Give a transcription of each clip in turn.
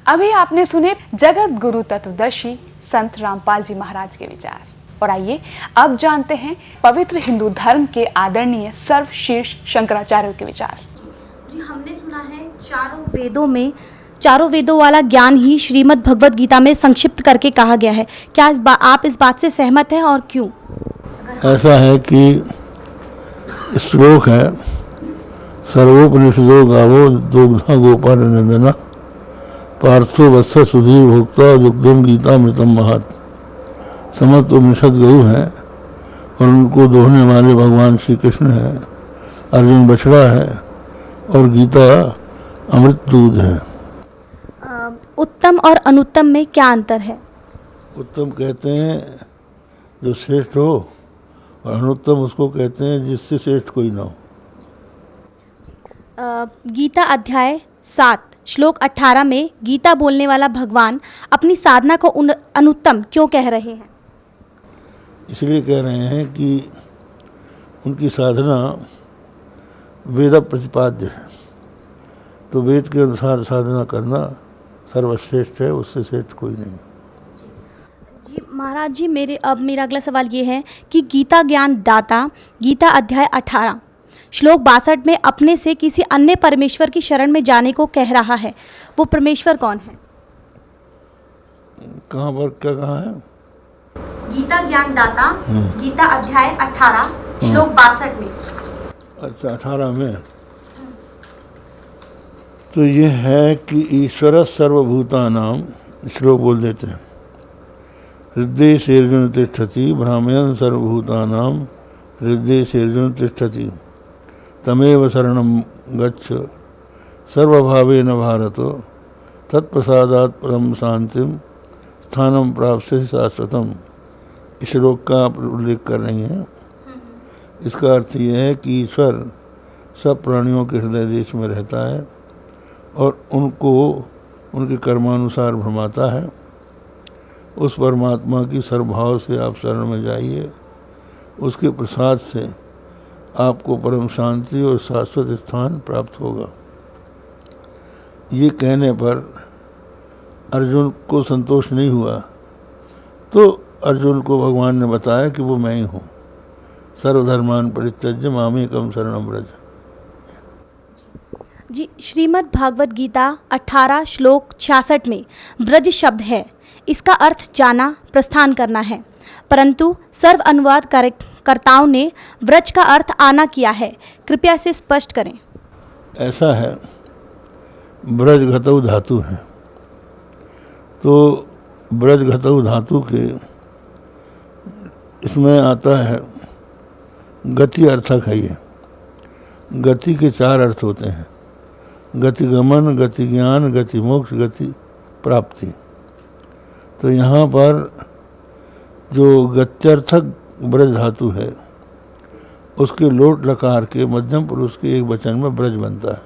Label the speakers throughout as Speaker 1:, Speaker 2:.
Speaker 1: अभी आपने सुने जगत गुरु तत्वदर्शी संत रामपाल जी महाराज के विचार। और आइए अब जानते हैं पवित्र हिंदू धर्म के आदरणीय सर्वशीर्ष शंकराचार्य के विचार।
Speaker 2: जी, हमने सुना है चारों वेदों वाला ज्ञान ही श्रीमद् भगवत गीता में संक्षिप्त करके कहा गया है। क्या आप इस बात से सहमत हैं और क्यों?
Speaker 3: ऐसा है कि श्लोक है, सर्वोपनिषदो गावो दुग्धा गोपाल नंदना पार्थो वत्स सुधीर भोक्ता दुग्धम गीता मृतम महत। समस्त उपनिषद गऊ हैं और उनको दोहने वाले भगवान श्री कृष्ण हैं, अर्जुन बछड़ा है और गीता अमृत दूध है।
Speaker 2: उत्तम और अनुत्तम में क्या अंतर है?
Speaker 3: उत्तम कहते हैं जो श्रेष्ठ हो और अनुत्तम उसको कहते हैं जिससे श्रेष्ठ कोई ना हो।
Speaker 2: गीता अध्याय 7 श्लोक 18 में गीता बोलने वाला भगवान अपनी साधना को अनुत्तम क्यों कह रहे हैं?
Speaker 3: इसलिए कह रहे हैं कि उनकी साधना वेद प्रतिपाद्य है, तो वेद के अनुसार साधना करना सर्वश्रेष्ठ है, उससे श्रेष्ठ कोई नहीं।
Speaker 2: जी महाराज जी, मेरा अगला सवाल ये है कि गीता ज्ञान दाता गीता अध्याय 18 श्लोक 62 में अपने से किसी अन्य परमेश्वर की शरण में जाने को कह रहा है, वो परमेश्वर कौन है?
Speaker 3: कहाँ पर क्या कहा है?
Speaker 2: गीता ज्ञान दाता गीता अध्याय 18 श्लोक 62 में।
Speaker 3: अच्छा, 18 में तो ये है कि ईश्वर सर्वभूतानां, श्लोक बोल देते हैं, हृदय सेर्जुन तिष्ठति ब्राह्मण सर्वभूतानां हृदय सेर्जुन तिष्ठति तमेव शरणं गच्छ सर्वभावेन भारत तत्प्रसादात् परम शांतिम स्थानं प्राप्स्यसि शाश्वतम्। इस श्लोक का आप उल्लेख कर रही हैं। इसका अर्थ यह है कि ईश्वर सब प्राणियों के हृदय देश में रहता है और उनको उनके कर्मानुसार भ्रमाता है। उस परमात्मा की सर्वभाव से आप शरण में जाइए, उसके प्रसाद से आपको परम शांति और शाश्वत स्थान प्राप्त होगा। ये कहने पर अर्जुन को संतोष नहीं हुआ, तो अर्जुन को भगवान ने बताया कि वो मैं ही हूँ। सर्वधर्मान परित्यज्य मामेकं शरणं व्रज।
Speaker 2: जी, श्रीमद् भागवत गीता 18 श्लोक 66 में व्रज शब्द है। इसका अर्थ जाना, प्रस्थान करना है, परंतु सर्व अनुवाद कर्ताओं ने व्रज का अर्थ आना किया है। कृपया इसे स्पष्ट करें।
Speaker 3: ऐसा है, ब्रज घतौ धातु है, तो ब्रज घतौ धातु के इसमें आता है गति अर्थक है। ये गति के 4 अर्थ होते हैं, गति गमन, गति ज्ञान, गति मोक्ष, गति प्राप्ति। तो यहाँ पर जो गत्यर्थक ब्रज धातु है उसके लोट लकार के मध्यम पुरुष के एक वचन में ब्रज बनता है।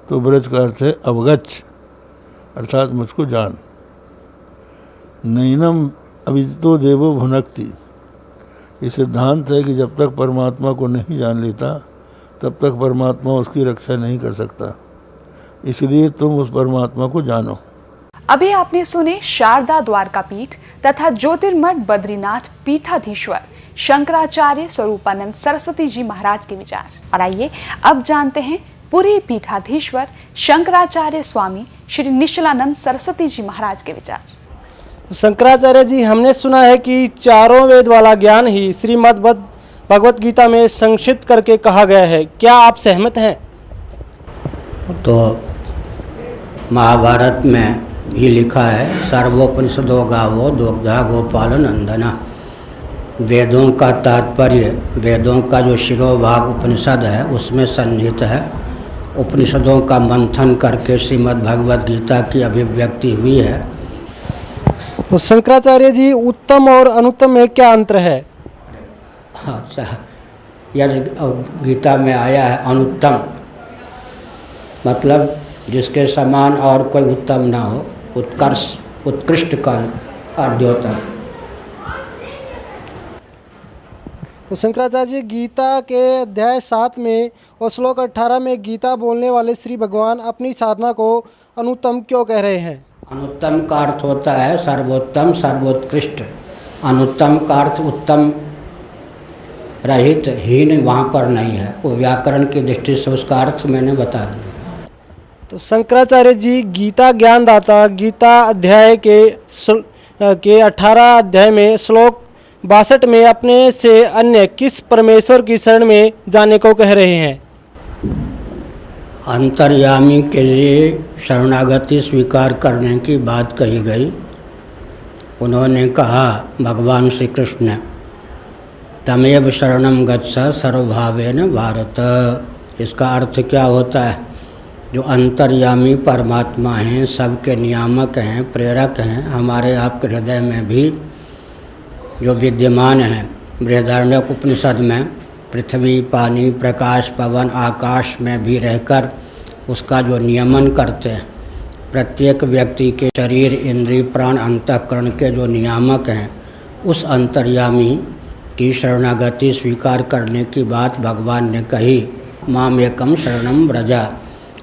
Speaker 3: तो ब्रज का अर्थ है अवगच्छ, अर्थात मुझको जान। नैनम अविदितो देवो भुनक्ति। ये सिद्धांत है कि जब तक परमात्मा को नहीं जान लेता तब तक परमात्मा उसकी रक्षा नहीं कर सकता, इसलिए तुम उस परमात्मा को जानो।
Speaker 1: अभी आपने सुने शारदा द्वारका पीठ तथा ज्योतिर्मठ बद्रीनाथ पीठाधीश्वर शंकराचार्य स्वरूपानंद सरस्वती जी महाराज के विचार। और आइए अब जानते हैं पुरी पीठाधीश्वर शंकराचार्य स्वामी श्री निश्चलानंद सरस्वती जी महाराज के विचार।
Speaker 4: शंकराचार्य जी, हमने सुना है कि चारों वेद वाला ज्ञान ही श्रीमद् भगवत गीता में संक्षिप्त करके कहा गया है। क्या आप सहमत हैं?
Speaker 5: तो महाभारत में भी लिखा है, सर्वोपनिषदो गावो दुग्धा गोपाल नंदना। वेदों का तात्पर्य, वेदों का जो शिरोभाग उपनिषद है उसमें सन्निहित है। उपनिषदों का मंथन करके श्रीमद् भगवत गीता की अभिव्यक्ति हुई है।
Speaker 4: तो शंकराचार्य जी, उत्तम और अनुत्तम में क्या अंतर है?
Speaker 5: अच्छा, यह गीता में आया है अनुत्तम, मतलब जिसके समान और कोई उत्तम ना हो, उत्कर्ष, उत्कृष्ट कर, द्योतक।
Speaker 4: तो शंकराचार्य जी गीता के अध्याय 7 में और श्लोक 18 में गीता बोलने वाले श्री भगवान अपनी साधना को अनुत्तम क्यों कह रहे हैं?
Speaker 5: अनुत्तम का अर्थ होता है सर्वोत्तम सर्वोत्कृष्ट। अनुत्तम का अर्थ उत्तम रहित हीन वहाँ पर नहीं है। वो व्याकरण की दृष्टि से उसका अर्थ मैंने बता दिया।
Speaker 4: तो शंकराचार्य जी गीता ज्ञानदाता गीता अध्याय के 18 अध्याय में श्लोक 62 में अपने से अन्य किस परमेश्वर की शरण में जाने को कह रहे हैं?
Speaker 5: अंतर्यामी के लिए शरणागति स्वीकार करने की बात कही गई। उन्होंने कहा भगवान श्री कृष्ण तमेव शरणम गच्छ सर्वभावेन भारत। इसका अर्थ क्या होता है? जो अंतर्यामी परमात्मा हैं, सबके नियामक हैं, प्रेरक हैं, हमारे आपके हृदय में भी जो विद्यमान हैं। बृहदारण्यक उपनिषद में पृथ्वी पानी प्रकाश पवन आकाश में भी रहकर उसका जो नियमन करते हैं, प्रत्येक व्यक्ति के शरीर इंद्रिय प्राण अंतःकरण के जो नियामक हैं, उस अंतर्यामी की शरणागति स्वीकार करने की बात भगवान ने कही। माम एकम शरणम व्रजा।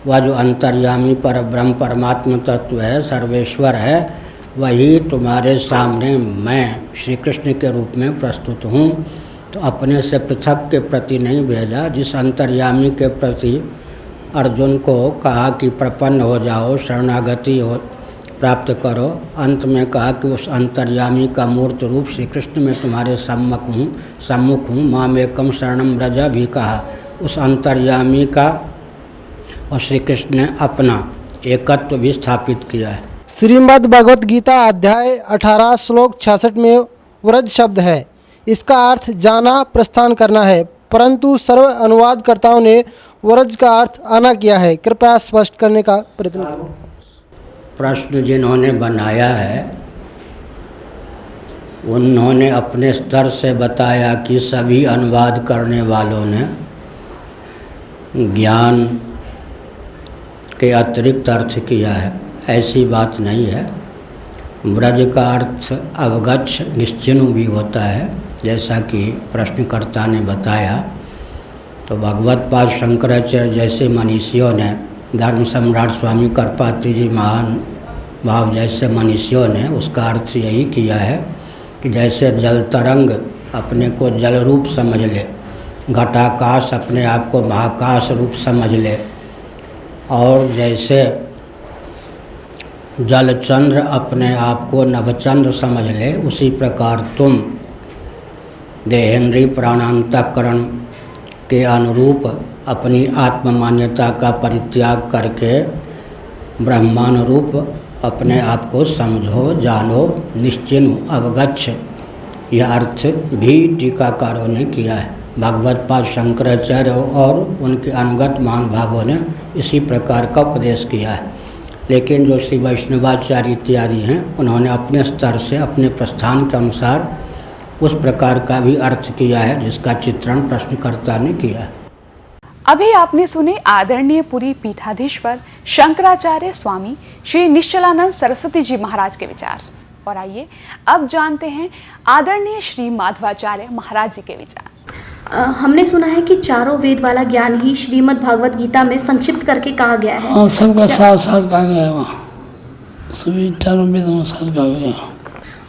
Speaker 5: वह जो अंतर्यामी पर ब्रह्म परमात्मा तत्व है, सर्वेश्वर है, वही तुम्हारे सामने मैं श्री कृष्ण के रूप में प्रस्तुत हूँ। तो अपने से पृथक के प्रति नहीं भेजा। जिस अंतर्यामी के प्रति अर्जुन को कहा कि प्रपन्न हो जाओ, शरणागति हो प्राप्त करो, अंत में कहा कि उस अंतर्यामी का मूर्त रूप श्री कृष्ण में तुम्हारे सम्मुख हूँ। माम एकम शरणम व्रजा भी कहा। उस अंतर्यामी का और श्री कृष्ण ने अपना एकत्व भी स्थापित किया है।
Speaker 4: श्रीमद् भगवत गीता अध्याय 18 श्लोक 66 में व्रज शब्द है। इसका अर्थ जाना प्रस्थान करना है, परंतु सर्व अनुवादकर्ताओं ने व्रज का अर्थ आना किया है। कृपया स्पष्ट करने का प्रयत्न करें।
Speaker 5: प्रश्न जिन्होंने बनाया है उन्होंने अपने स्तर से बताया कि सभी अनुवाद करने वालों ने ज्ञान के अतिरिक्त अर्थ किया है। ऐसी बात नहीं है। व्रज का अर्थ अवगच्छ निश्चिनु भी होता है, जैसा कि प्रश्नकर्ता ने बताया। तो भगवत पाद शंकराचार्य जैसे मनीषियों ने, धर्म सम्राट स्वामी करपात्री जी महान भाव जैसे मनीषियों ने उसका अर्थ यही किया है कि जैसे जल तरंग अपने को जल रूप समझ ले, घटाकाश अपने आप को महाकाश रूप समझ ले, और जैसे जलचंद्र अपने आप को नवचंद्र समझ ले, उसी प्रकार तुम देहेंद्रीय प्राणांतकरण के अनुरूप अपनी आत्ममान्यता का परित्याग करके ब्रह्मानुरूप अपने आप को समझो, जानो, निश्चिनु, अवगच्छ। यह अर्थ भी टीकाकारों ने किया है। भगवत पाद शंकराचार्य और उनके अनुगत महानुभावों ने इसी प्रकार का उपदेश किया है। लेकिन जो श्री वैष्णवाचार्य इत्यादि हैं, उन्होंने अपने स्तर से अपने प्रस्थान के अनुसार उस प्रकार का भी अर्थ किया है जिसका चित्रण प्रश्नकर्ता ने किया है।
Speaker 1: अभी आपने सुने आदरणीय पुरी पीठाधीश्वर शंकराचार्य स्वामी श्री निश्चलानंद सरस्वती जी महाराज के विचार। और आइए अब जानते हैं आदरणीय श्री माधवाचार्य महाराज जी के विचार।
Speaker 2: हमने सुना है कि चारों वेद वाला ज्ञान ही श्रीमद् भागवत गीता में संक्षिप्त करके कहा गया है।
Speaker 6: हाँ, सबका साथ साथ कहा गया है। वहाँ सभी चारों वेदों में साथ कहा गया है।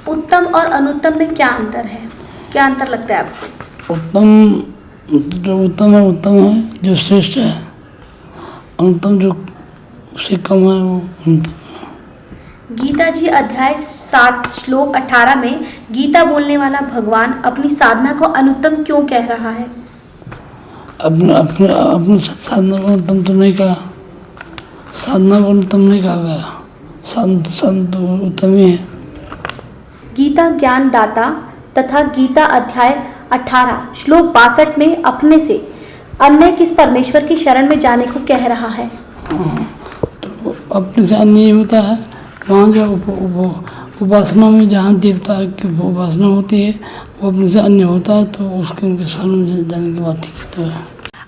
Speaker 2: उत्तम और अनुत्तम में क्या अंतर है? क्या अंतर लगता है आपको?
Speaker 6: जो उत्तम है जो श्रेष्ठ है। अनुत्तम जो उससे कम है वो अनुत्तम।
Speaker 2: गीता जी अध्याय 7 श्लोक 18 में गीता बोलने वाला भगवान अपनी साधना को अनुत्तम क्यों कह रहा है?
Speaker 6: अपने साधना को अनुत्तम तो नहीं कहा। साधना को अनुत्तम नहीं कहा गया। साधना तो उत्तम ही है।
Speaker 2: गीता ज्ञान दाता तथा गीता अध्याय 18 श्लोक 62 में अपने से अन्य किस परमेश्वर की शरण में जाने को कह रहा है?
Speaker 6: तो अपने से अन्य ही होता है। वहाँ जो उपासना में जहाँ देवता की उपासना होती है वो अपने से अन्य होता है, तो उसके उनके शरण में जाने की बात ठीक तो है।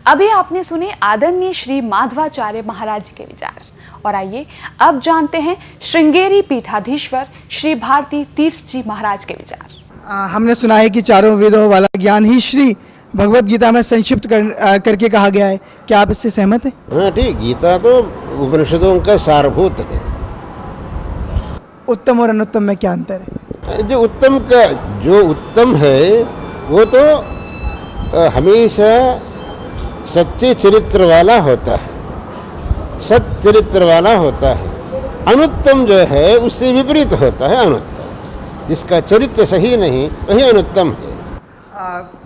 Speaker 1: अभी आपने सुने आदरणीय श्री माधवाचार्य महाराज के विचार। और आइए अब जानते हैं श्रृंगेरी पीठाधीश्वर श्री भारती तीर्थ जी महाराज के विचार।
Speaker 7: हमने सुना है कि चारों वेदों वाला ज्ञान ही श्री भगवत गीता में संक्षिप्त करके कहा गया है। क्या आप इससे सहमत हैं?
Speaker 8: हाँ ठीक, गीता तो उपनिषदों का सारभूत है।
Speaker 7: उत्तम और अनुत्तम में क्या अंतर है?
Speaker 8: जो उत्तम है वो तो हमेशा सच्चे चरित्र वाला होता है, सत चरित्र वाला होता है। अनुत्तम जो है उससे विपरीत होता है अनुत्तम, जिसका चरित्र सही नहीं वही अनुत्तम है।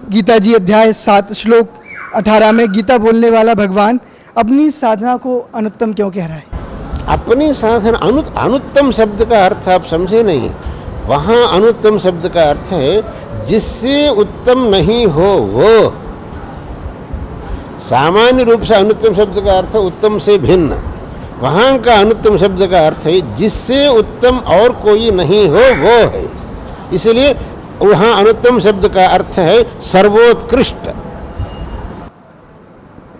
Speaker 7: गीता जी अध्याय 7 श्लोक 18 में गीता बोलने वाला भगवान अपनी साधना को अनुत्तम क्यों कह रहा है?
Speaker 8: अपनी साधना, अनुत्तम शब्द का अर्थ आप समझे नहीं। वहाँ अनुत्तम शब्द का अर्थ है जिससे उत्तम नहीं हो वो। सामान्य रूप से अनुत्तम शब्द का अर्थ है उत्तम से भिन्न। वहाँ का अनुत्तम शब्द का अर्थ है जिससे उत्तम और कोई नहीं हो वो है। इसलिए वहाँ अनुत्तम शब्द का अर्थ है सर्वोत्कृष्ट।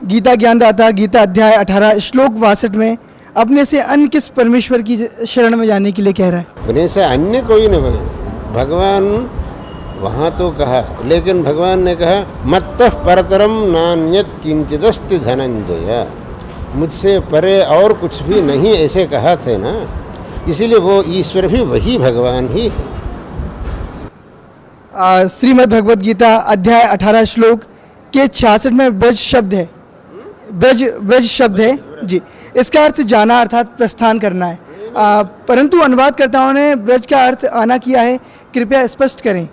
Speaker 7: गीता ज्ञानदाता गीता अध्याय 18 श्लोक 62 में अपने से अन्य किस परमेश्वर की शरण में जाने के लिए कह रहा है?
Speaker 8: अपने से अन्य कोई नहीं। भगवान वहाँ तो कहा, लेकिन भगवान ने कहा मत्तः परतरम नान्यत किंचिदस्ति धनंजय, मुझसे परे और कुछ भी नहीं, ऐसे कहा थे ना। इसीलिए वो ईश्वर भी वही भगवान ही है।
Speaker 7: श्रीमद् भगवत गीता अध्याय 18 श्लोक के 66 में ब्रज शब्द है, ब्रज शब्द है जी। इसका अर्थ जाना अर्थात प्रस्थान करना है, परंतु अनुवादकर्ताओं ने ब्रज का अर्थ आना किया है। कृपया स्पष्ट करें।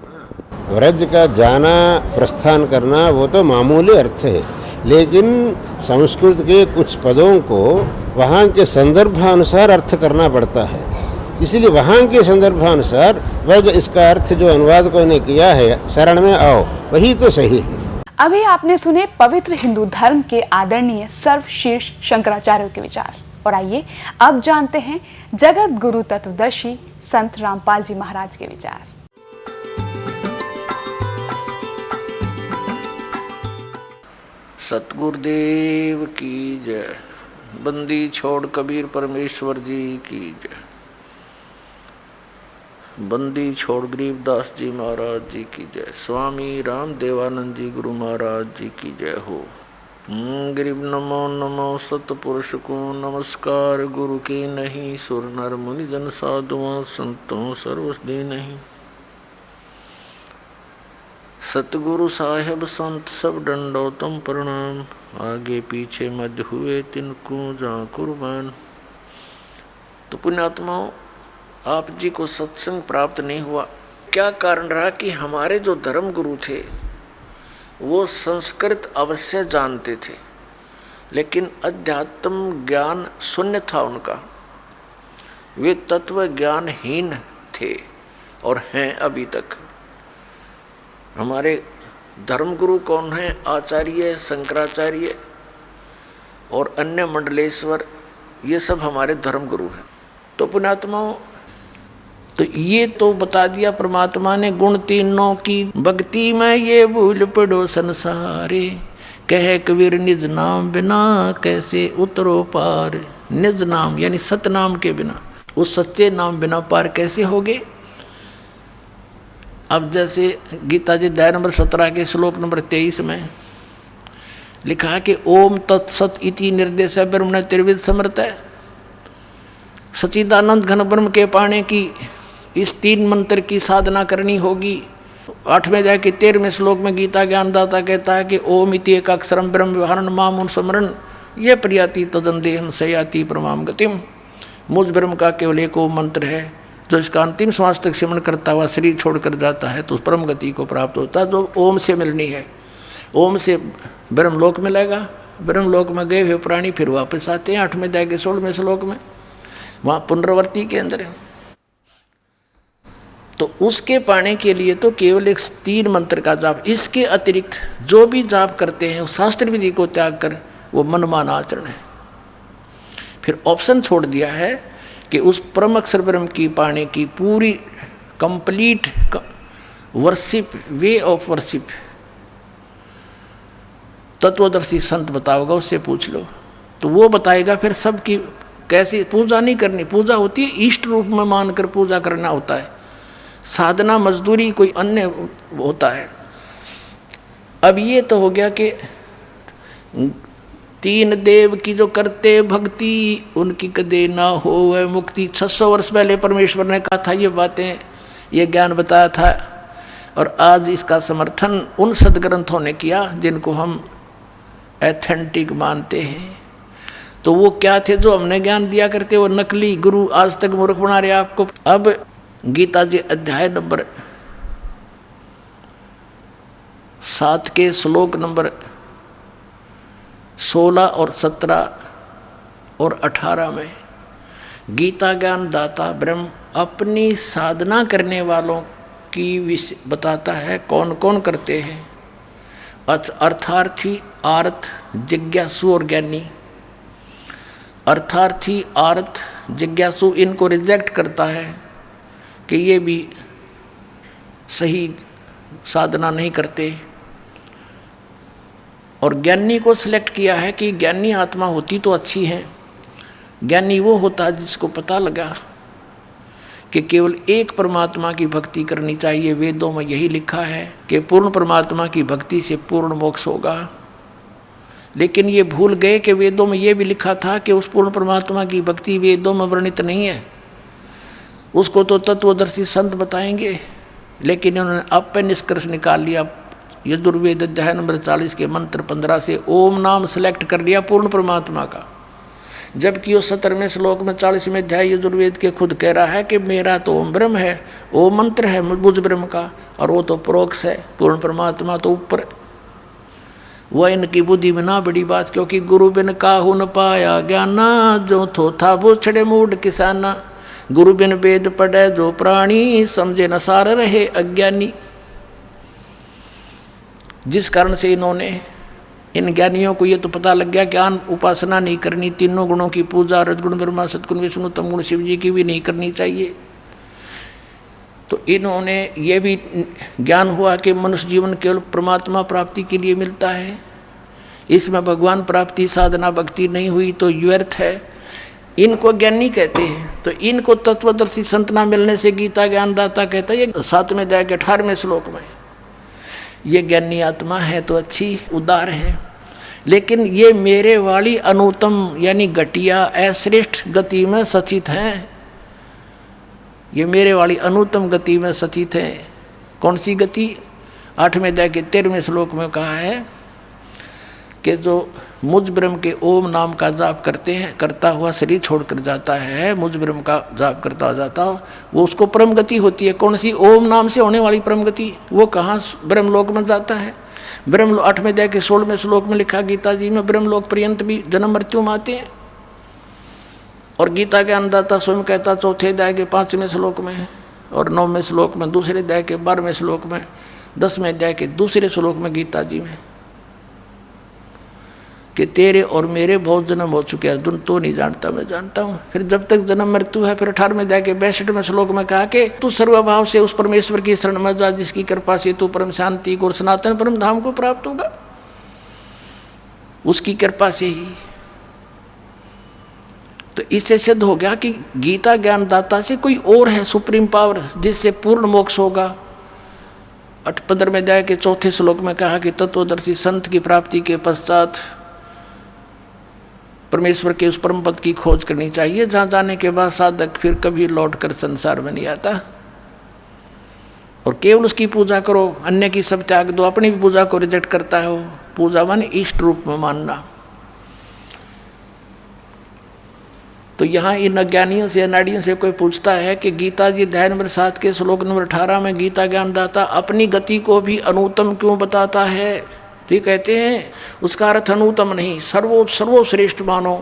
Speaker 8: ब्रज का जाना प्रस्थान करना वो तो मामूली अर्थ है, लेकिन संस्कृत के कुछ पदों को वहाँ के संदर्भानुसार अर्थ करना पड़ता है। इसलिए वहाँ के संदर्भानुसार ब्रज इसका अर्थ जो अनुवादकों ने किया है, शरण में आओ, वही तो सही है।
Speaker 1: अभी आपने सुने पवित्र हिंदू धर्म के आदरणीय सर्वशीर्ष शंकराचार्य के विचार, और आइए अब जानते हैं जगत गुरु तत्वदर्शी संत रामपाल जी महाराज के विचार।
Speaker 9: सतगुरुदेव की जय। बंदी छोड़ कबीर परमेश्वर जी की जय। बंदी छोड़ गरीबदास जी महाराज जी की जय। स्वामी राम देवानंद जी गुरु महाराज जी की जय हो। गरीब नमो नमो सतपुरुष को नमस्कार, गुरु की नहीं सुर नर मुनि जन साधुओं संतों सर्वसदी नहीं। सतगुरु साहेब संत सब दंडोतम प्रणाम, आगे पीछे मध्य हुए तिनको जा कुर्बान। तो पुण्यात्माओं, आप जी को सत्संग प्राप्त नहीं हुआ, क्या कारण रहा कि हमारे जो धर्म गुरु थे वो संस्कृत अवश्य जानते थे, लेकिन अध्यात्म ज्ञान शून्य था उनका। वे तत्व ज्ञानहीन थे और हैं अभी तक। हमारे धर्मगुरु कौन हैं? आचार्य, शंकराचार्य और अन्य मंडलेश्वर, ये सब हमारे धर्मगुरु हैं। तो पुण्यात्माओं, तो ये तो बता दिया परमात्मा ने गुण तीनों की भक्ति में ये भूल पड़ो संसारे, कह कबीर निज नाम बिना कैसे उतरो पार। निज नाम यानी सतनाम के बिना, उस सच्चे नाम बिना पार कैसे होगे? अब जैसे गीता जी अध्याय नंबर 17 के श्लोक नंबर 23 में लिखा है कि ओम तत्सत इति निर्देश ब्रह्मण त्रिविध समर्थ है। सच्चिदानंद घन ब्रह्म के पाने की इस 3 मंत्र की साधना करनी होगी। 8वें अध्याय के 13वें श्लोक में गीता ज्ञानदाता कहता है कि ओम इति एक अक्षरम ब्रह्म व्यवहारन मामुन स्मरण ये प्रियाति तदन देहम सयाति परमाम गतिम। मुझ ब्रह्म का केवल एक ओम मंत्र है, जो इसका अंतिम श्वास तक सिमरण करता हुआ शरीर छोड़कर जाता है तो उस परम गति को प्राप्त होता है, जो ओम से मिलनी है। ओम से ब्रह्मलोक मिलेगा। ब्रह्मलोक में गए हुए प्राणी फिर वापस आते हैं 8वें अध्याय के 16वें श्लोक में, वहाँ पुनरावृत्ति के अंदर है। तो उसके पाने के लिए तो केवल एक 3 मंत्र का जाप, इसके अतिरिक्त जो भी जाप करते हैं उस शास्त्र विधि को त्याग कर वो मनमाना आचरण है। फिर ऑप्शन छोड़ दिया है कि उस परम अक्षर ब्रह्म की पाने की पूरी complete worship, way of worship तत्वदर्शी संत बताओगा, उससे पूछ लो तो वो बताएगा। फिर सबकी कैसी पूजा नहीं करनी, पूजा होती है इष्ट रूप में मानकर पूजा करना होता है। साधना मजदूरी कोई अन्य होता है। अब ये तो हो गया कि तीन देव की जो करते भक्ति उनकी कदे ना हो वह मुक्ति। 600 वर्ष पहले परमेश्वर ने कहा था ये बातें, ये ज्ञान बताया था, और आज इसका समर्थन उन सदग्रंथों ने किया जिनको हम एथेंटिक मानते हैं। तो वो क्या थे जो हमने ज्ञान दिया करते, वो नकली गुरु आज तक मूर्ख बना रहे आपको। अब गीता जी अध्याय नंबर 7 के श्लोक नंबर 16 और 17 और 18 में गीता ज्ञान दाता ब्रह्म अपनी साधना करने वालों की विषय बताता है, कौन कौन करते हैं। अर्थार्थी, आर्थ, जिज्ञासु और ज्ञानी। अर्थार्थी, आर्थ, जिज्ञासु इनको रिजेक्ट करता है कि ये भी सही साधना नहीं करते, और ज्ञानी को सिलेक्ट किया है कि ज्ञानी आत्मा होती तो अच्छी है। ज्ञानी वो होता है जिसको पता लगा कि केवल एक परमात्मा की भक्ति करनी चाहिए। वेदों में यही लिखा है कि पूर्ण परमात्मा की भक्ति से पूर्ण मोक्ष होगा। लेकिन ये भूल गए कि वेदों में ये भी लिखा था कि उस पूर्ण परमात्मा की भक्ति वेदों में वर्णित नहीं है, उसको तो तत्वदर्शी संत बताएंगे। लेकिन उन्होंने अब पे निष्कर्ष निकाल लिया, यजुर्वेद अध्याय नंबर 40 के मंत्र 15 से ओम नाम सेलेक्ट कर लिया पूर्ण परमात्मा का, जबकि वो 17वें श्लोक में 40वें अध्याय यजुर्वेद के खुद कह रहा है कि मेरा तो ओम ब्रह्म है, ओम मंत्र है बुझ ब्रह्म का, और वो तो प्रोक्ष है, पूर्ण परमात्मा तो ऊपर। वह इनकी बुद्धि में ना बड़ी बात, क्योंकि गुरु बिन काहू न पाया ज्ञाना, जो थोथा वो छड़े मूड किसाना। गुरु बिन वेद पढ़े जो प्राणी, समझे न सार रहे अज्ञानी। जिस कारण से इन्होंने, इन ज्ञानियों को ये तो पता लग गया कि उपासना नहीं करनी, तीनों गुणों की पूजा, रजगुण ब्रह्मा सतगुण विष्णु तम गुण शिव जी की भी नहीं करनी चाहिए। तो इन्होंने ये भी ज्ञान हुआ कि मनुष्य जीवन केवल परमात्मा प्राप्ति के लिए मिलता है, इसमें भगवान प्राप्ति साधना भक्ति नहीं हुई तो व्यर्थ है। इनको ज्ञानी कहते हैं। तो इनको तत्वदर्शी संत ना मिलने से गीता ज्ञानदाता कहता है, ये 7वें अध्याय के 18वें श्लोक में, ये ज्ञानी आत्मा है तो अच्छी उदार है, लेकिन ये मेरे वाली अनुत्तम यानी घटिया अश्रेष्ठ गति में स्थित हैं। ये मेरे वाली अनुत्तम गति में स्थित हैं। कौन सी गति? 8वें अध्याय के 13वें श्लोक में कहा है कि जो मुझ ब्रह्म के ओम नाम का जाप करते हैं, करता हुआ शरीर छोड़कर जाता है, मुझ ब्रह्म का जाप करता हो जाता हो, वो उसको परम गति होती है। कौन सी? ओम नाम से होने वाली परम गति। वो कहाँ? ब्रह्मलोक में जाता है। ब्रह्म 8वें अध्याय के 16वें श्लोक में लिखा गीता जी में, ब्रह्मलोक पर्यंत भी जन्म मृत्यु में आते हैं। और गीता के अन्नदाता स्वयं कहता 4थे अध्याय के 5वें श्लोक में, और 9वें श्लोक में, 2रे अध्याय के 12वें श्लोक में, 10वें अध्याय के 2रे श्लोक में गीता जी में कि तेरे और मेरे बहुत जन्म हो चुके हैं, अर्जुन तो नहीं जानता, मैं जानता हूँ। फिर जब तक जन्म मृत्यु है, फिर 18वें अध्याय के 62वें श्लोक में कहा कि तू सर्वभाव से उस परमेश्वर की शरण में जा जिसकी कृपा से तू परम शांति को और सनातन परम धाम को प्राप्त होगा, उसकी कृपा से ही। तो इससे सिद्ध हो गया कि गीता ज्ञानदाता से कोई और है सुप्रीम पावर, जिससे पूर्ण मोक्ष होगा। 15वें अध्याय के 4थे श्लोक में कहा कि तत्वदर्शी संत की प्राप्ति के पश्चात परमेश्वर के उस परम पद की खोज करनी चाहिए, जहाँ जाने के बाद साधक फिर कभी लौट कर संसार में नहीं आता, और केवल उसकी पूजा करो, अन्य की सब त्याग दो। अपनी भी पूजा को रिजेक्ट करता है वो। पूजा माने इष्ट रूप में मानना। तो यहाँ इन अज्ञानियों से, अनाड़ियों से कोई पूछता है कि गीता जी अध्याय नंबर 7 के श्लोक नंबर 18 में गीता ज्ञानदाता अपनी गति को भी अनुत्तम क्यों बताता है? तो ये कहते हैं उसका अर्थ अनुत्तम नहीं, सर्वश्रेष्ठ मानो,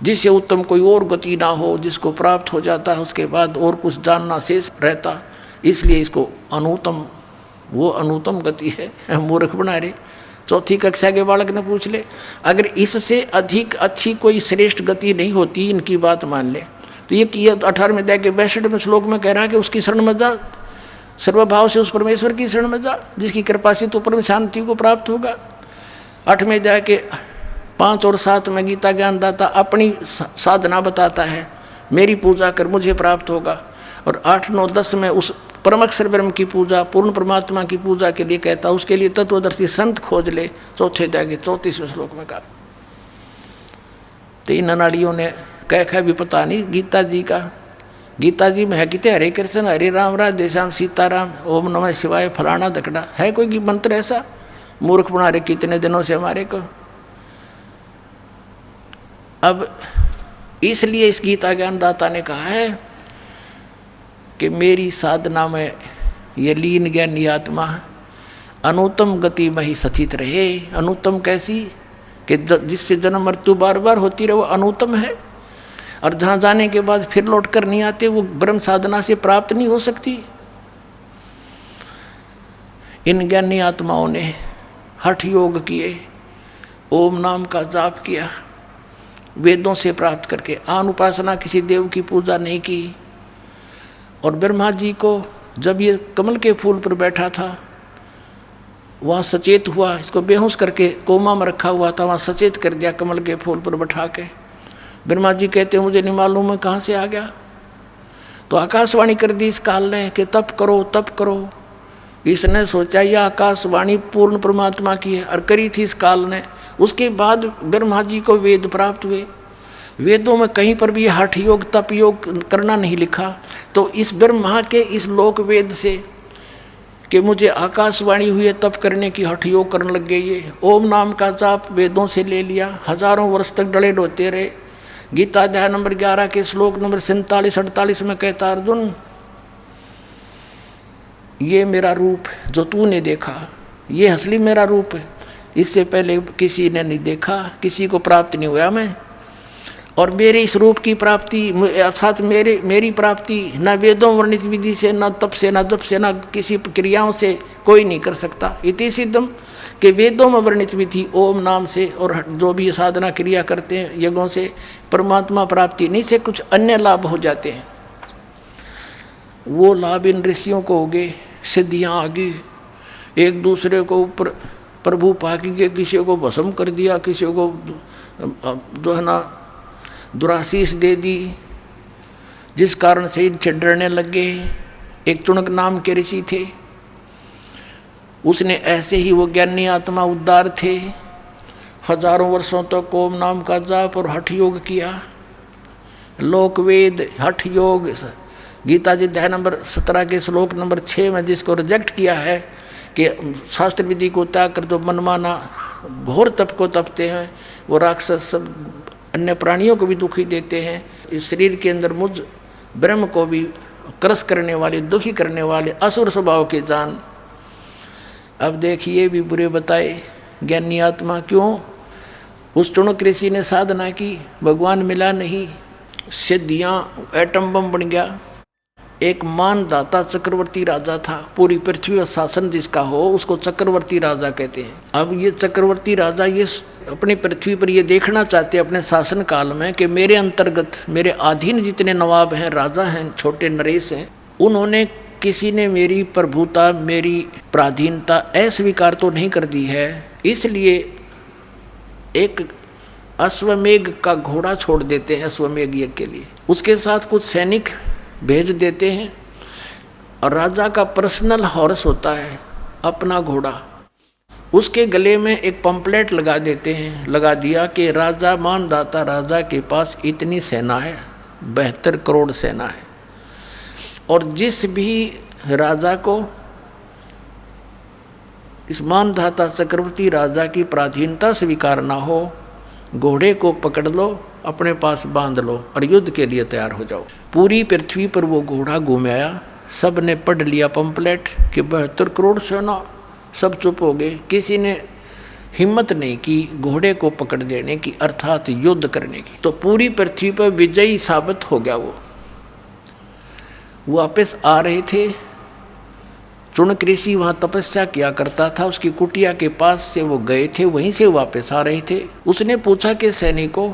Speaker 9: जिससे उत्तम कोई और गति ना हो, जिसको प्राप्त हो जाता है उसके बाद और कुछ जानना शेष रहता, इसलिए इसको अनुत्तम, वो अनुत्तम गति है। मूर्ख बना रहे। 4ठी कक्षा के बालक ने पूछ ले, अगर इससे अधिक अच्छी कोई श्रेष्ठ गति नहीं होती, इनकी बात मान ले, तो ये 18वें अध्याय के 62वें श्लोक में कह रहा है कि उसकी शरण में जा, सर्वभाव से उस परमेश्वर की शरण में जा जिसकी कृपा से तो परम शांति को प्राप्त होगा। 8वें अध्याय के 5 और 7 में गीता ज्ञानदाता अपनी साधना बताता है, मेरी पूजा कर मुझे प्राप्त होगा। और 8, 9, 10 में उस परम अक्षर ब्रह्म की पूजा, पूर्ण परमात्मा की पूजा के लिए कहता, उसके लिए तत्वदर्शी संत खोज ले। चौथे अध्याय के 34वें श्लोक में कहा। तो इन अनाड़ियों ने कह भी पता नहीं गीता जी का। गीता जी में है कितने हरे कृष्ण हरे राम राधे श्याम सीताराम ओम नमः शिवाय फलाना धकड़ा, है कोई मंत्र ऐसा? मूर्ख बना रहे कितने दिनों से हमारे को। अब इसलिए इस गीता ज्ञानदाता ने कहा है कि मेरी साधना में ये लीन ज्ञानी आत्मा अनुत्तम गति में ही सचित रहे। अनुत्तम कैसी? कि जिससे जन्म मृत्यु बार बार होती रहे, वो अनुत्तम है। और जहाँ जाने के बाद फिर लौट कर नहीं आते, वो ब्रह्म साधना से प्राप्त नहीं हो सकती। इन ज्ञानी आत्माओं ने हठ योग किए, ओम नाम का जाप किया, वेदों से प्राप्त करके आन उपासना, किसी देव की पूजा नहीं की। और ब्रह्मा जी को जब ये कमल के फूल पर बैठा था, वहाँ सचेत हुआ, इसको बेहोश करके कोमा में रखा हुआ था, वहाँ सचेत कर दिया कमल के फूल पर बैठा के। ब्रह्मा जी कहते मुझे नहीं मालूम है कहाँ से आ गया। तो आकाशवाणी कर दी इस काल ने कि तप करो तप करो। इसने सोचा यह आकाशवाणी पूर्ण परमात्मा की है, और करी थी इस काल ने। उसके बाद ब्रह्मा जी को वेद प्राप्त हुए। वेदों में कहीं पर भी हठ योग तप योग करना नहीं लिखा। तो इस ब्रह्मा के इस लोक वेद से कि मुझे आकाशवाणी हुई है तप करने की, हठ योग करने लग गई। ये ओम नाम का जाप वेदों से ले लिया, हजारों वर्ष तक डले डोते रहे। गीता अध्याय नंबर 11 के श्लोक नंबर 47-48 में कहता, अर्जुन ये मेरा रूप जो तूने देखा, ये असली मेरा रूप है। इससे पहले किसी ने नहीं देखा, किसी को प्राप्त नहीं हुआ मैं। और मेरे इस रूप की प्राप्ति अर्थात मेरी प्राप्ति न वेदों वर्णित विधि से, न तप से, न जप से, न किसी क्रियाओं से कोई नहीं कर सकता। इति सिद्धम कि वेदों में वर्णित विधि ओम नाम से और जो भी साधना क्रिया करते हैं यज्ञों से परमात्मा प्राप्ति नहीं से कुछ अन्य लाभ हो जाते हैं। वो लाभ इन ऋषियों को हो गए, सिद्धियाँ आ गई, एक दूसरे को ऊपर प्रभु पाकी के, किसी को भस्म कर दिया, किसी को जो है ना दुराशीष दे दी, जिस कारण से इनसे डरने लग गए। एक चुनक नाम के ऋषि थे, उसने ऐसे ही वो ज्ञानी आत्मा उद्धार थे, हजारों वर्षों तक ओम नाम का जाप और हठ योग किया। लोक वेद हठ योग गीता जी अध्याय नंबर 17 के श्लोक नंबर 6 में जिसको रिजेक्ट किया है कि शास्त्र विधि को त्याग कर जो मनमाना घोर तप को तपते हैं, वो राक्षस सब अन्य प्राणियों को भी दुखी देते हैं। इस शरीर के अंदर मुझ ब्रह्म को भी क्रस करने वाले, दुखी करने वाले असुर स्वभाव के जान। अब देखिए भी बुरे बताए ज्ञानी आत्मा क्यों? उस चुनक ऋषि ने साधना की, भगवान मिला नहीं, सिद्धियाँ एटम बम बन गया। एक मानदाता चक्रवर्ती राजा था, पूरी पृथ्वी पर शासन जिसका हो उसको चक्रवर्ती राजा कहते हैं। अब ये चक्रवर्ती राजा ये अपनी पृथ्वी पर ये देखना चाहते अपने शासन काल में कि मेरे अंतर्गत मेरे अधीन जितने नवाब हैं, राजा हैं, छोटे नरेश हैं, उन्होंने किसी ने मेरी प्रभुता, मेरी पराधीनता अस्वीकार तो नहीं कर दी है। इसलिए एक अश्वमेघ का घोड़ा छोड़ देते हैं अश्वमेघ यज्ञ के लिए, उसके साथ कुछ सैनिक भेज देते हैं, और राजा का पर्सनल हॉर्स होता है अपना घोड़ा, उसके गले में एक पंपलेट लगा देते हैं, लगा दिया कि राजा मानदाता राजा के पास इतनी सेना है, 72 करोड़ सेना है, और जिस भी राजा को इस मानदाता चक्रवर्ती राजा की पराधीनता स्वीकार ना हो, घोड़े को पकड़ लो, अपने पास बांध लो और युद्ध के लिए तैयार हो जाओ। पूरी पृथ्वी पर वो घोड़ा घूम आया, सब ने पढ़ लिया पंपलेट कि 72 करोड़ सेना, सब चुप हो गए। किसी ने हिम्मत नहीं की घोड़े को पकड़ देने की, अर्थात युद्ध करने की। तो पूरी पृथ्वी पर विजयी साबित हो गया। वो वापस आ रहे थे, चुनक ऋषि वहाँ तपस्या किया करता था, उसकी कुटिया के पास से वो गए थे, वहीं से वापस आ रहे थे। उसने पूछा कि सैनिकों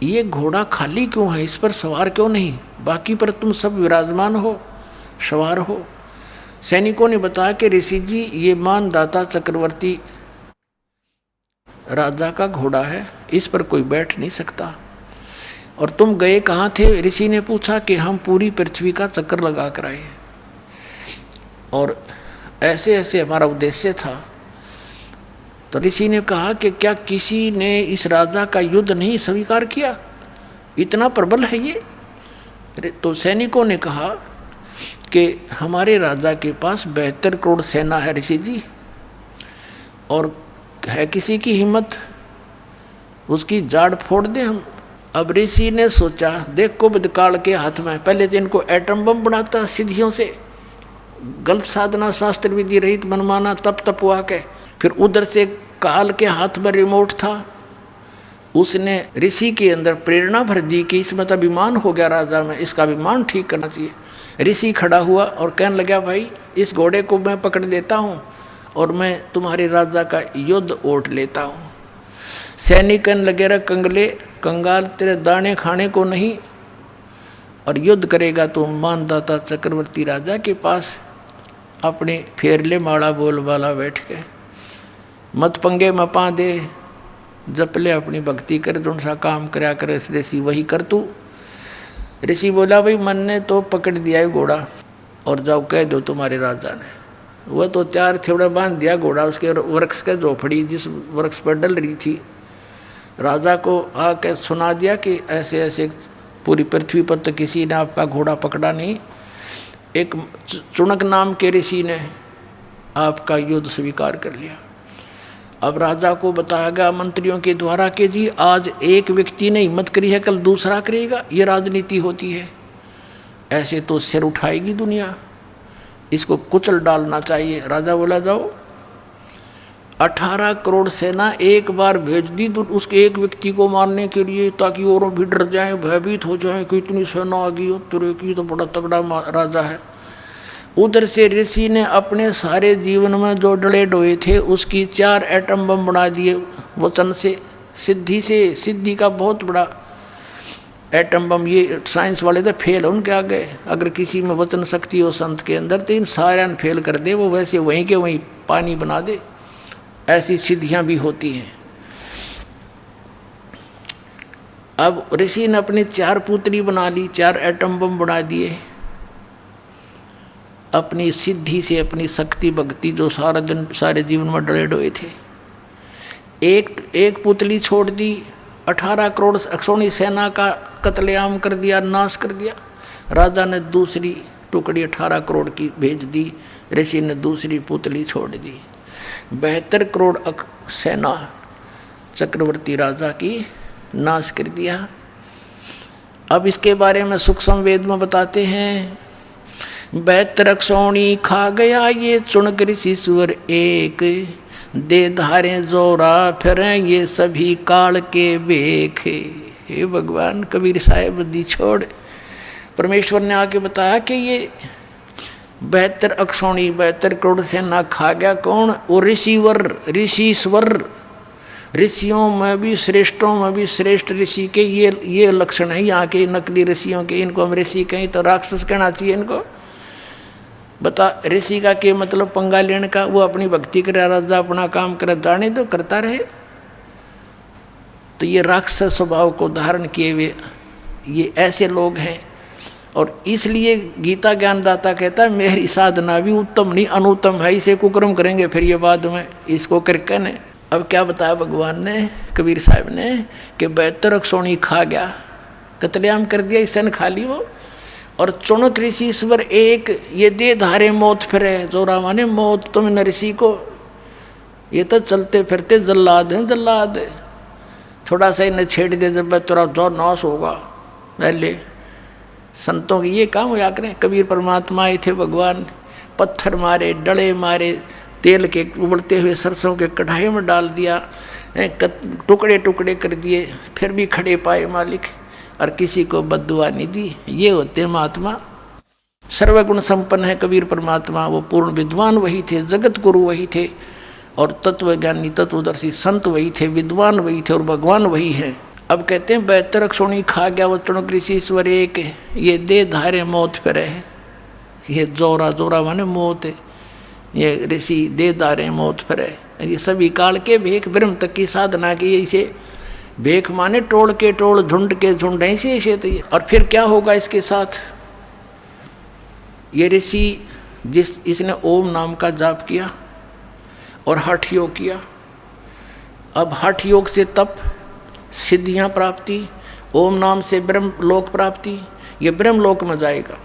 Speaker 9: ये घोड़ा खाली क्यों है, इस पर सवार क्यों नहीं, बाकी पर तुम सब विराजमान हो, सवार हो। सैनिकों ने बताया कि ऋषि जी ये मानदाता चक्रवर्ती राजा का घोड़ा है, इस पर कोई बैठ नहीं सकता। और तुम गए कहाँ थे? ऋषि ने पूछा कि हम पूरी पृथ्वी का चक्कर लगा कर आए। और ऐसे ऐसे हमारा उद्देश्य था। तो ऋषि ने कहा कि क्या किसी ने इस राजा का युद्ध नहीं स्वीकार किया, इतना प्रबल है ये। तो सैनिकों ने कहा कि हमारे राजा के पास 72 करोड़ सेना है ऋषि जी, और है किसी की हिम्मत उसकी जाड़ फोड़ दें हम। अब ऋषि ने सोचा, देख कुबद काल के हाथ में, पहले तो इनको एटम बम बनाता सिद्धियों से, गलत साधना शास्त्र विधि रहित मनमाना तप तपवा के, फिर उधर से काल के हाथ में रिमोट था, उसने ऋषि के अंदर प्रेरणा भर दी कि इसमें तो अभिमान हो गया राजा में, इसका अभिमान ठीक करना चाहिए। ऋषि खड़ा हुआ और कहने लगा, भाई इस घोड़े को मैं पकड़ देता हूँ और मैं तुम्हारे राजा का युद्ध ओढ़ लेता हूँ। सैनिक कहने लगे, रे कंगले कंगाल, तेरे दाने खाने को नहीं, और युद्ध करेगा तो मानदाता चक्रवर्ती राजा के पास अपने फेरले माड़ा बोल वाला बैठ के, मत पंगे मपा दे, जपले अपनी भक्ति कर, जो सा काम कराया करे ऋषि वही कर तू। ऋषि बोला, भाई मन ने तो पकड़ दिया है घोड़ा, और जाओ कह दो तुम्हारे राजा ने। वह तो त्यार थोड़ा बांध दिया घोड़ा उसके वृक्ष के झोपड़ी जिस वृक्ष पर डल रही थी। राजा को आके सुना दिया कि ऐसे ऐसे पूरी पृथ्वी पर तो किसी ने आपका घोड़ा पकड़ा नहीं, एक चुनक नाम के ऋषि ने आपका युद्ध स्वीकार कर लिया। अब राजा को बताया गया मंत्रियों के द्वारा कि जी आज एक व्यक्ति ने हिम्मत करी है, कल दूसरा करेगा, ये राजनीति होती है, ऐसे तो सिर उठाएगी दुनिया, इसको कुचल डालना चाहिए। राजा बोला, जाओ 18 करोड़ सेना एक बार भेज दी तो उसके एक व्यक्ति को मारने के लिए, ताकि औरों भी डर जाएं, भयभीत हो जाएं कि इतनी सेना आ गई हो, तेरे की तो बड़ा तगड़ा राजा है। उधर से ऋषि ने अपने सारे जीवन में जो डले डोए थे उसकी 4 एटम बम बना दिए वचन से, सिद्धि का बहुत बड़ा एटम बम। ये साइंस वाले तो फेल उनके आगे, अगर किसी में वचन शक्ति हो संत के अंदर तो इन सारे फेल कर दे, वो वैसे वहीं के वहीं पानी बना दे। ऐसी सिद्धियां भी होती हैं। अब ऋषि ने अपनी 4 पुत्री बना ली, 4 एटम बम बना दिए अपनी सिद्धि से, अपनी शक्ति भक्ति जो सारा दिन सारे जीवन में डरे डोए थे। एक पुतली छोड़ दी, 18 करोड़ अक्षौणी सेना का कत्लेआम कर दिया, नाश कर दिया। राजा ने दूसरी टुकड़ी 18 करोड़ की भेज दी, ऋषि ने दूसरी पुतली छोड़ दी। 72 करोड़ सेना चक्रवर्ती राजा की नाश कर दिया। अब इसके बारे में सूक्ष्म वेद में बताते हैं, 72 अक्षौणी खा गया ये चुनक ऋषिश्वर एक, दे धारे जोरा फिरें ये सभी काल के बेख। हे भगवान, कबीर साहेब दी छोड़ परमेश्वर ने आके बताया कि ये 72 अक्षौणी 72 करोड़ सेना खा गया कौन? वो ऋषीश्वर, ऋषियों में भी श्रेष्ठों में भी श्रेष्ठ ऋषि के ये लक्षण है यहाँ के नकली ऋषियों के। इनको हम ऋषि कहीं तो राक्षस कहना चाहिए इनको। बता ऋषि का के मतलब पंगा लेने का, वो अपनी भक्ति करे, राजा अपना काम करे, जाने तो करता रहे। तो ये राक्षस स्वभाव को धारण किए हुए ये ऐसे लोग हैं। और इसलिए गीता ज्ञानदाता कहता है मेरी साधना भी उत्तम नहीं अनुत्तम है, इसे कुकर्म करेंगे फिर ये बाद में इसको करके ने। अब क्या बताया भगवान ने, कबीर साहब ने, कि 72 अक्षौणी खा गया, कत्लेआम कर दिया, सन खा ली वो। और चुनक ऋषिश्वर एक, ये दे धारे मौत फिरे, जोरा माने मौत तुम न ऋषि को, ये तो चलते फिरते जल्लाद हैं जल्लाद। थोड़ा सा इन्हें छेड़ दे जब तेरा जो नाश होगा, पहले संतों के ये काम होया करें। कबीर परमात्मा आए थे, भगवान पत्थर मारे, डले मारे, तेल के उबलते हुए सरसों के कढ़ाई में डाल दिया, टुकड़े टुकड़े कर दिए, फिर भी खड़े पाए मालिक, और किसी को बद्दुआ नहीं दी। ये होते महात्मा, सर्वगुण संपन्न है कबीर परमात्मा। वो पूर्ण विद्वान वही थे, जगत गुरु वही थे, और तत्वज्ञानी तत्वदर्शी संत वही थे, विद्वान वही थे, और भगवान वही है। अब कहते हैं 72 अक्षौणी खा गया वो चुनक ऋषिश्वर एक, ये दे धारे मौत फिरे। ये जोरा, जोरा माने मौत, ये ऋषि दे धारे मौत फिरे। ये सभी काल के भेख ब्रह्म तक की साधना की, इसे भेख माने टोल के टोल, झुंड के झुंड, ऐसे तो ये। और फिर क्या होगा इसके साथ? ये ऋषि इसने ओम नाम का जाप किया और हठ योग किया। अब हठ योग से तप, सिद्धियां प्राप्ति, ओम नाम से ब्रह्म लोक प्राप्ति, ये ब्रह्म लोक में जाएगा,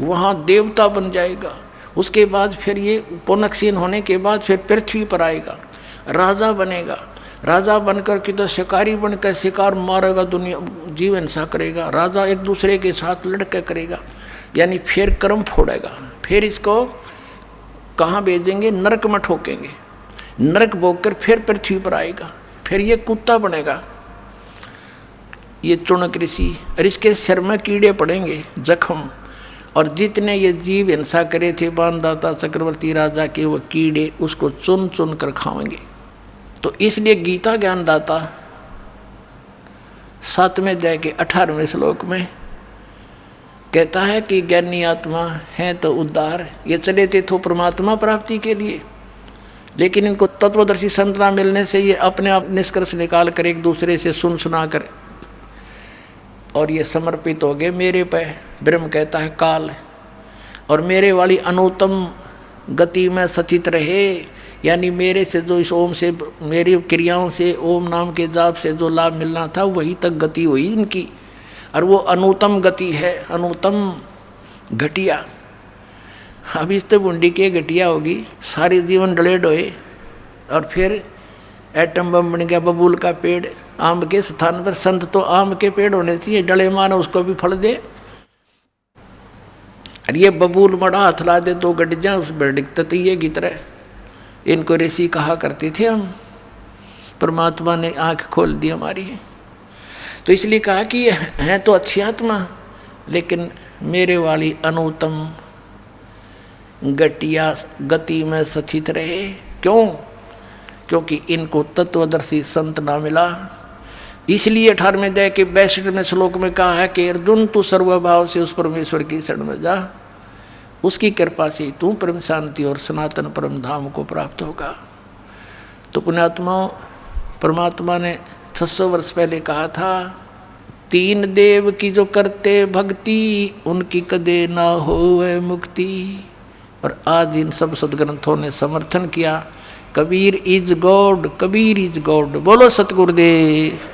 Speaker 9: वहाँ देवता बन जाएगा। उसके बाद फिर ये पुनक्षीण होने के बाद फिर पृथ्वी पर आएगा, राजा बनेगा। राजा बनकर के तो शिकारी बनकर शिकार मारेगा, दुनिया जीव हिंसा करेगा। राजा एक दूसरे के साथ लड़के करेगा, यानी फिर कर्म फोड़ेगा। फिर इसको कहाँ भेजेंगे? नरक में ठोकेंगे। नरक भोग कर फिर पृथ्वी पर आएगा, फिर ये कुत्ता बनेगा, ये चुनक ऋषि। और इसके सिर में कीड़े पड़ेंगे, जख्म। और जितने ये जीव हिंसा करे थे बाणदाता चक्रवर्ती राजा के, वो कीड़े उसको चुन चुन कर खाएंगे। तो इसलिए गीता ज्ञानदाता 7वें अध्याय के 18वें श्लोक में कहता है कि ज्ञानी आत्मा है तो उद्धार। ये चले थे तो परमात्मा प्राप्ति के लिए, लेकिन इनको तत्वदर्शी संत ना मिलने से ये अपने आप निष्कर्ष निकाल कर एक दूसरे से सुन सुना कर और ये समर्पित हो गए मेरे पे। ब्रह्म कहता है काल, और मेरे वाली अनुत्तम गति में सचित रहे, यानी मेरे से जो इस ओम से, मेरी क्रियाओं से, ओम नाम के जाप से जो लाभ मिलना था वही तक गति हुई इनकी। और वो अनुत्तम गति है, अनुत्तम घटिया। अब इस तो बुंडी के घटिया होगी, सारे जीवन डले डोए, और फिर एटम बम बन गया, बबूल का पेड़। आम के स्थान पर संत तो आम के पेड़ होने चाहिए, डले मानो उसको भी फल दे। और ये बबूल मड़ा हाथ ला दे तो गट जा, उस बर्डिक ततीये की तरह। इनको ऋषि कहा करते थे हम। परमात्मा ने आंख खोल दी हमारी। तो इसलिए कहा कि है तो अच्छी आत्मा, लेकिन मेरे वाली अनुत्तम घटिया गति में सचित रहे। क्यों? क्योंकि इनको तत्वदर्शी संत ना मिला। इसलिए 18वें अध्याय के 62वें श्लोक में कहा है कि अर्जुन तू सर्वभाव से उस परमेश्वर की शरण में जा, उसकी कृपा से तू परम शांति और सनातन परम धाम को प्राप्त होगा। तो पुण्यात्माओं, परमात्मा ने 600 वर्ष पहले कहा था, 3 देव की जो करते भक्ति, उनकी कदे ना होवे मुक्ति। और आज इन सब सदग्रंथों ने समर्थन किया, Kabir is God, Kabir is God. बोलो सतगुरुदेव।